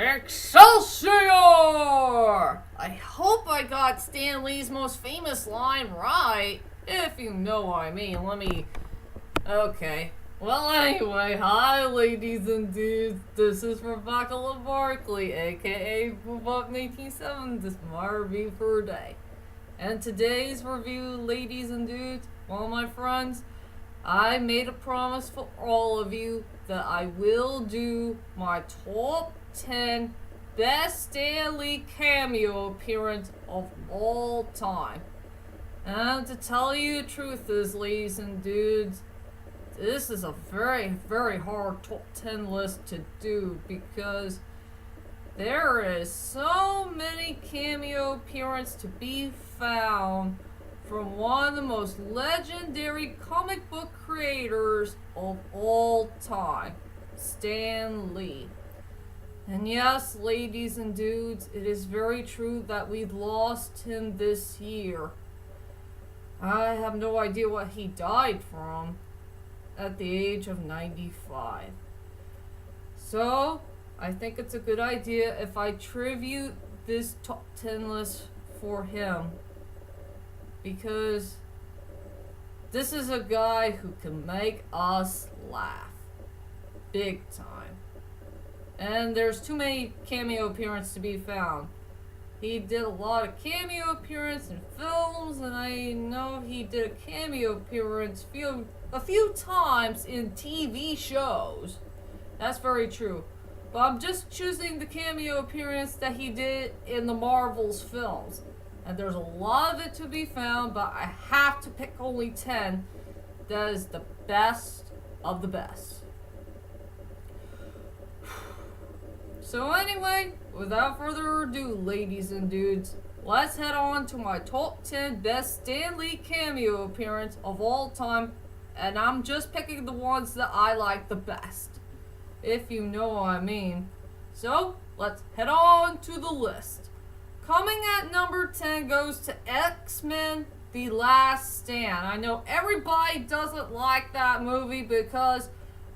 Excelsior! I hope I got Stan Lee's most famous line right. If you know what I mean, Okay. Well, anyway, hi ladies and dudes. This is Rebecca Barkley, aka Boobop187. This is my review for today. And today's review, ladies and dudes, all my friends, I made a promise for all of you that I will do my top 10 best Stan Lee cameo appearance of all time. And to tell you the truth is, ladies and dudes, this is a very, very hard top 10 list to do because there is so many cameo appearances to be found from one of the most legendary comic book creators of all time, Stan Lee. And yes, ladies and dudes, it is very true that we've lost him this year. I have no idea what he died from at the age of 95. So, I think it's a good idea if I tribute this top 10 list for him. Because this is a guy who can make us laugh. Big time. And there's too many cameo appearances to be found. He did a lot of cameo appearances in films, and I know he did a cameo appearance a few times in TV shows. That's very true. But I'm just choosing the cameo appearance that he did in the Marvel's films. And there's a lot of it to be found, but I have to pick only 10 that is the best of the best. So anyway, without further ado, ladies and dudes, let's head on to my top 10 best Stan Lee cameo appearance of all time. And I'm just picking the ones that I like the best, if you know what I mean. So, let's head on to the list. Coming at number 10 goes to X-Men The Last Stand. I know everybody doesn't like that movie because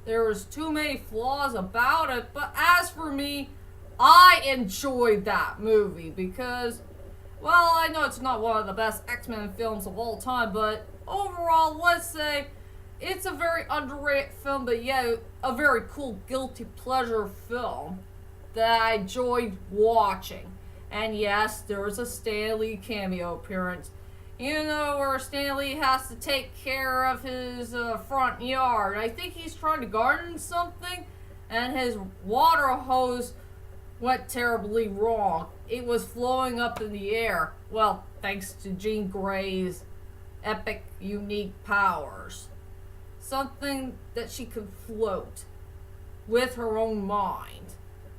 there was too many flaws about it, but as for me, I enjoyed that movie because, well, I know it's not one of the best X-Men films of all time, but overall, let's say it's a very underrated film, but yeah, a very cool guilty pleasure film that I enjoyed watching. And yes, there was a Stan Lee cameo appearance. You know, where Stan Lee has to take care of his front yard. I think he's trying to garden something, and his water hose went terribly wrong. It was flowing up in the air. Well, thanks to Jean Grey's epic, unique powers. Something that she could float with her own mind.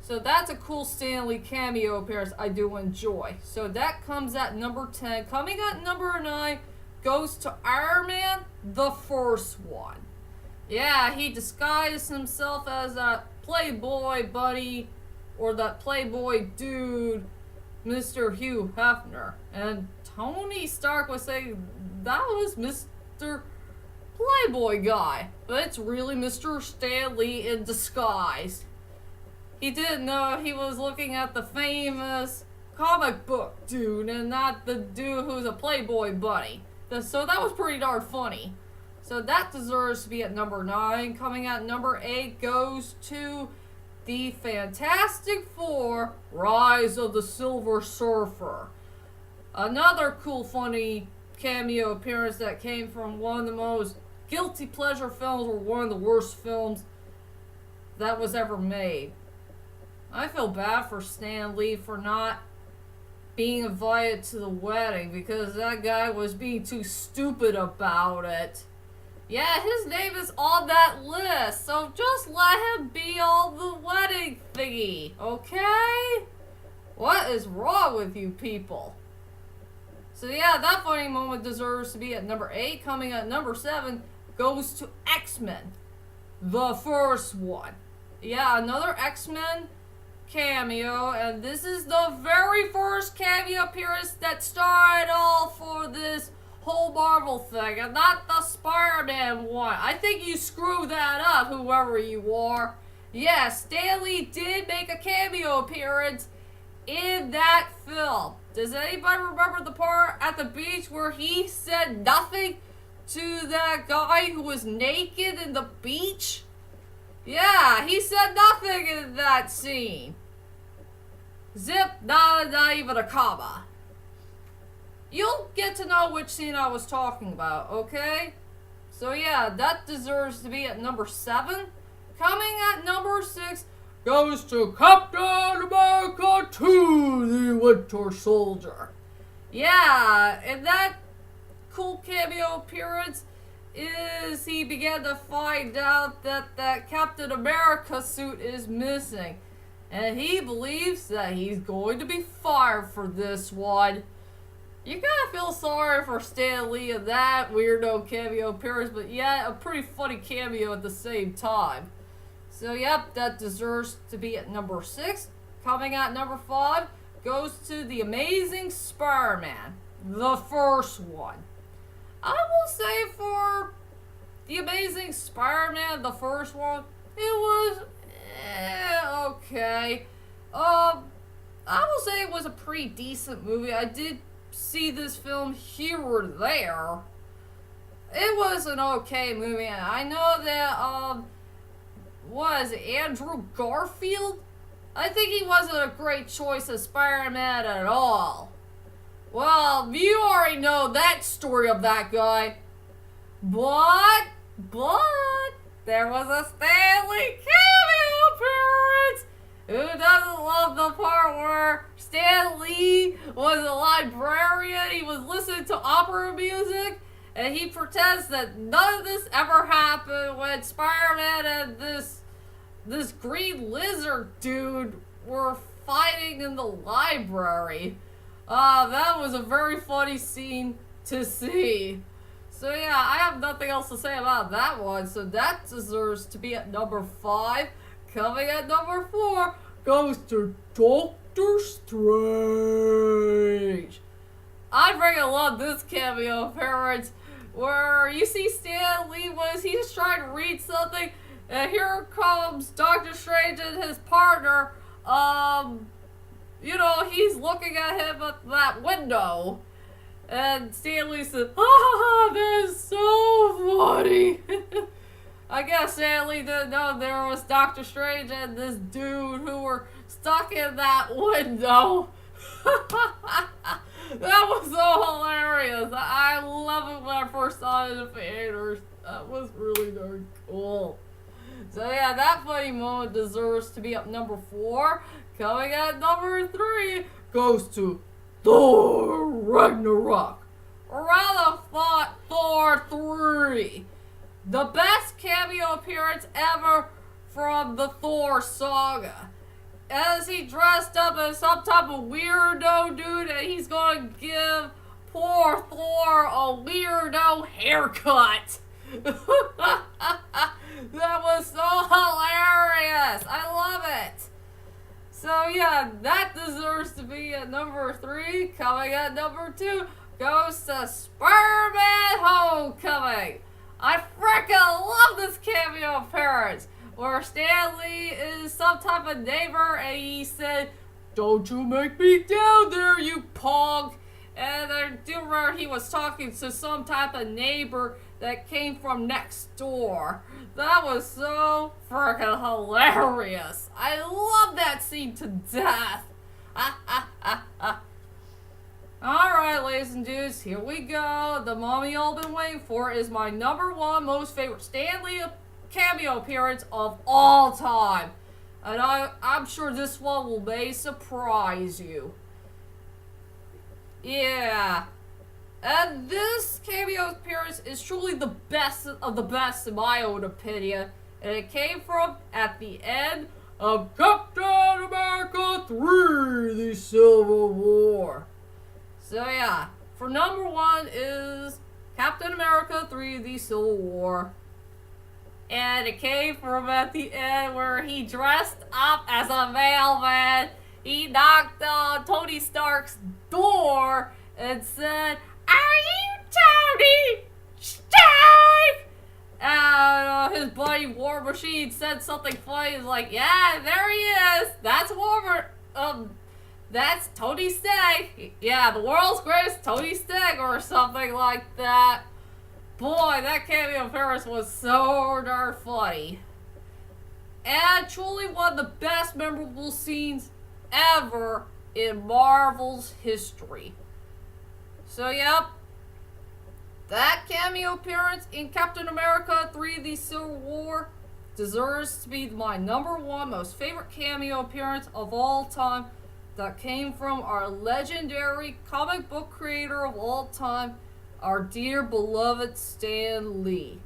So that's a cool Stan Lee cameo appearance I do enjoy. So that comes at number 10. Coming at number 9 goes to Iron Man, the first one. Yeah, he disguised himself as that Playboy buddy, or that Playboy dude, Mr. Hugh Hefner. And Tony Stark was saying that was Mr. Playboy guy. But it's really Mr. Stan Lee in disguise. He didn't know he was looking at the famous comic book dude and not the dude who's a Playboy buddy. So that was pretty darn funny. So that deserves to be at number 9. Coming at number 8 goes to the Fantastic Four, Rise of the Silver Surfer. Another cool, funny cameo appearance that came from one of the most guilty pleasure films, or one of the worst films that was ever made. I feel bad for Stan Lee for not being invited to the wedding because that guy was being too stupid about it. Yeah, his name is on that list, so just let him be on the wedding thingy, okay? What is wrong with you people? So yeah, that funny moment deserves to be at number 8. Coming at number 7 goes to X-Men, the first one. Yeah, another X-Men cameo, and this is the very first cameo appearance that started all for this whole Marvel thing, and not the Spider-Man one. I think you screwed that up, whoever you are. Yeah, Stan Lee did make a cameo appearance in that film. Does anybody remember the part at the beach where he said nothing to that guy who was naked in the beach? Yeah, he said nothing in that scene. Zip, not even a comma. You'll get to know which scene I was talking about, okay? So yeah, that deserves to be at number 7. Coming at number 6 goes to Captain America 2, the Winter Soldier. Yeah, and that cool cameo appearance is he began to find out that that Captain America suit is missing. And he believes that he's going to be fired for this one. You gotta feel sorry for Stan Lee in that weirdo cameo appearance, but yeah, a pretty funny cameo at the same time. So yep, that deserves to be at number 6. Coming at number 5 goes to The Amazing Spider-Man, the first one. I will say for The Amazing Spider-Man, the first one, it was okay. I will say it was a pretty decent movie. I did see this film here or there. It was an okay movie. I know that was Andrew Garfield? I think he wasn't a great choice as Spider-Man at all. Well, you already know that story of that guy. But, there was a Stan Lee cameo appearance! Who doesn't love the part where Stan Lee was a librarian, he was listening to opera music, and he pretends that none of this ever happened when Spider-Man and this green lizard dude were fighting in the library. That was a very funny scene to see. So yeah, I have nothing else to say about that one, so that deserves to be at number 5. Coming at number 4 goes to Doctor Strange. I freaking love this cameo appearance where you see Stan Lee was he's trying to read something, and here comes Doctor Strange and his partner. He's looking at him at that window, and Stan Lee said, "Ah, that is so funny." I guess Stan Lee didn't know there was Doctor Strange and this dude who were stuck in that window. That was so hilarious. I love it when I first saw it in the theaters. That was really darn cool. So yeah, that funny moment deserves to be up number 4. Coming at number 3 goes to Thor Ragnarok. Or rather, Thor 3. The best cameo appearance ever from the Thor saga. As he dressed up as some type of weirdo dude, and he's gonna give poor Thor a weirdo haircut. That was so hilarious. I love it. So yeah, that deserves to be at number 3. Coming at number 2 goes to Spider-Man Homecoming. I freaking love this cameo appearance where Stan Lee is some type of neighbor and he said, "Don't you make me down there, you punk." And I do remember he was talking to some type of neighbor that came from next door. That was so freaking hilarious. I love that scene to death. Alright, ladies and dudes, here we go. The moment y'all been waiting for is my number 1 most favorite Stan Lee cameo appearance of all time. And I'm sure this one may surprise you. Yeah. And this cameo appearance is truly the best of the best in my own opinion. And it came from at the end of Captain America 3, the Civil War. So yeah, for number 1 is Captain America 3, the Civil War. And it came from at the end where he dressed up as a mailman. He knocked on Tony Stark's door and said, "Are you Tony Stark?" And his buddy War Machine said something funny. He's like, yeah, there he is. That's that's Tony Stagg. Yeah, the world's greatest Tony Stagg or something like that. Boy, that cameo appearance was so darn funny. And truly one of the best memorable scenes ever in Marvel's history. So, yep. That cameo appearance in Captain America 3: The Civil War deserves to be my #1 most favorite cameo appearance of all time that came from our legendary comic book creator of all time, our dear beloved Stan Lee.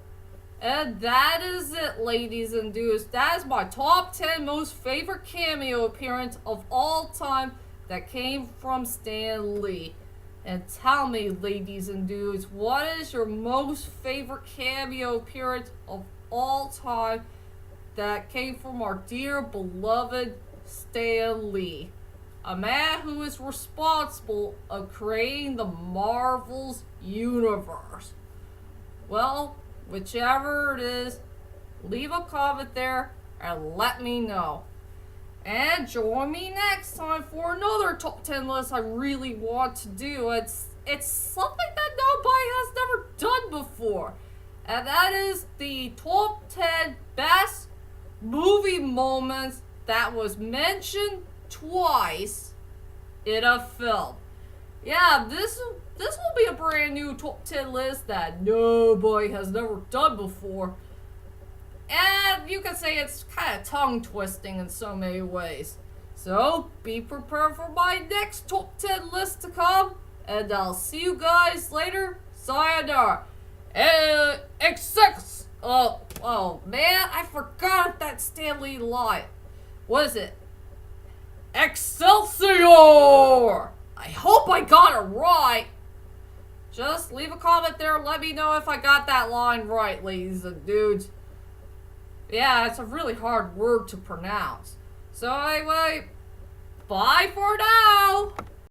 And that is it, ladies and dudes. That is my top 10 most favorite cameo appearance of all time that came from Stan Lee. And tell me, ladies and dudes, what is your most favorite cameo appearance of all time that came from our dear beloved Stan Lee? A man who is responsible of creating the Marvel's universe. Well, whichever it is, leave a comment there and let me know. And join me next time for another top 10 list I really want to do. It's something that nobody has never done before. And that is the top 10 best movie moments that was mentioned twice in a film. Yeah, this will be a brand new top 10 list that nobody has never done before. And you can say it's kind of tongue twisting in so many ways. So be prepared for my next top 10 list to come. And I'll see you guys later. Sayonara. Oh man, I forgot that Stan Lee line. What is it? Excelsior! I hope I got it right. Just leave a comment there and let me know if I got that line right, ladies and dudes. Yeah, it's a really hard word to pronounce. So anyway, bye for now!